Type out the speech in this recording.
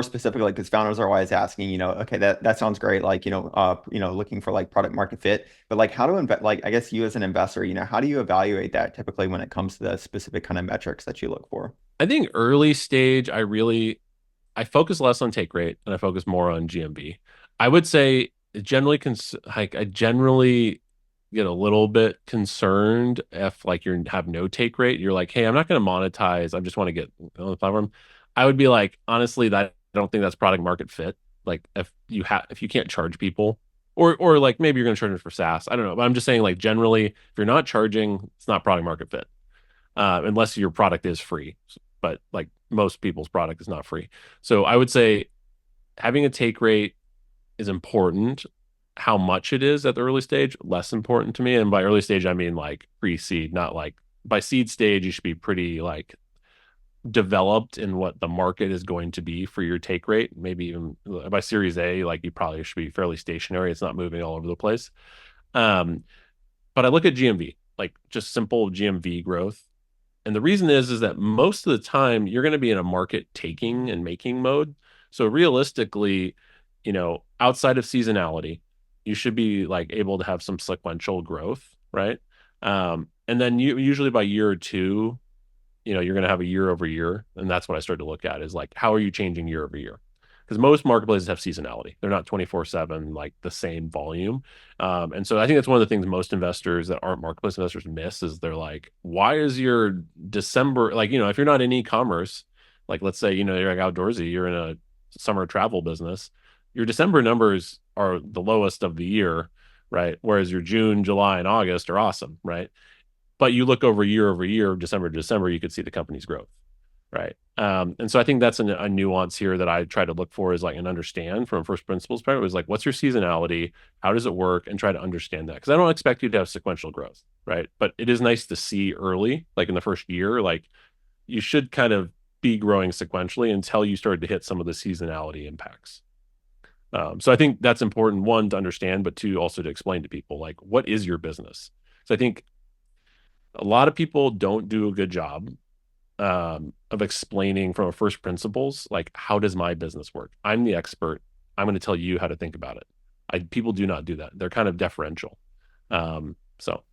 specific, like, because founders are always asking, okay, that sounds great, like, looking for like product market fit, but like how to invest, like, I guess you as an investor, how do you evaluate that typically when it comes to the specific kind of metrics that you look for? I think early stage, I focus less on take rate and I focus more on GMV. I would say generally like I generally get a little bit concerned if like you have no take rate. You're like, hey, I'm not going to monetize. I just want to get on the platform. I would be like, honestly, that I don't think that's product market fit. Like if you can't charge people, or like maybe you're going to charge them for SaaS. I don't know, but I'm just saying like generally, if you're not charging, it's not product market fit, unless your product is free. But like most people's product is not free. So I would say having a take rate is important. How much it is at the early stage, less important to me. And by early stage, I mean like pre-seed, not like by seed stage, you should be pretty like developed in what the market is going to be for your take rate. Maybe even by series A, like you probably should be fairly stationary. It's not moving all over the place. Um, but I look at GMV, like just simple GMV growth. And the reason is that most of the time you're going to be in a market taking and making mode. So realistically, outside of seasonality, you should be like able to have some sequential growth, right? And then you usually by year or two, you're going to have a year over year, and that's what I start to look at is like how are you changing year over year? Because most marketplaces have seasonality; they're not 24/7 like the same volume. And so I think that's one of the things most investors that aren't marketplace investors miss is they're like, why is your December like if you're not in e-commerce, like let's say you're like Outdoorsy, you're in a summer travel business, your December numbers are the lowest of the year, right? Whereas your June, July, and August are awesome, right? But you look over year, December to December, you could see the company's growth, right? And so I think that's a nuance here that I try to look for is like and understand from a first principles part was like, what's your seasonality? How does it work? And try to understand that because I don't expect you to have sequential growth, right? But it is nice to see early, like in the first year, like you should kind of be growing sequentially until you start to hit some of the seasonality impacts. So I think that's important, one, to understand, but two, also to explain to people like, what is your business? So I think a lot of people don't do a good job of explaining from a first principles, like how does my business work? I'm the expert. I'm going to tell you how to think about it. People do not do that. They're kind of deferential. So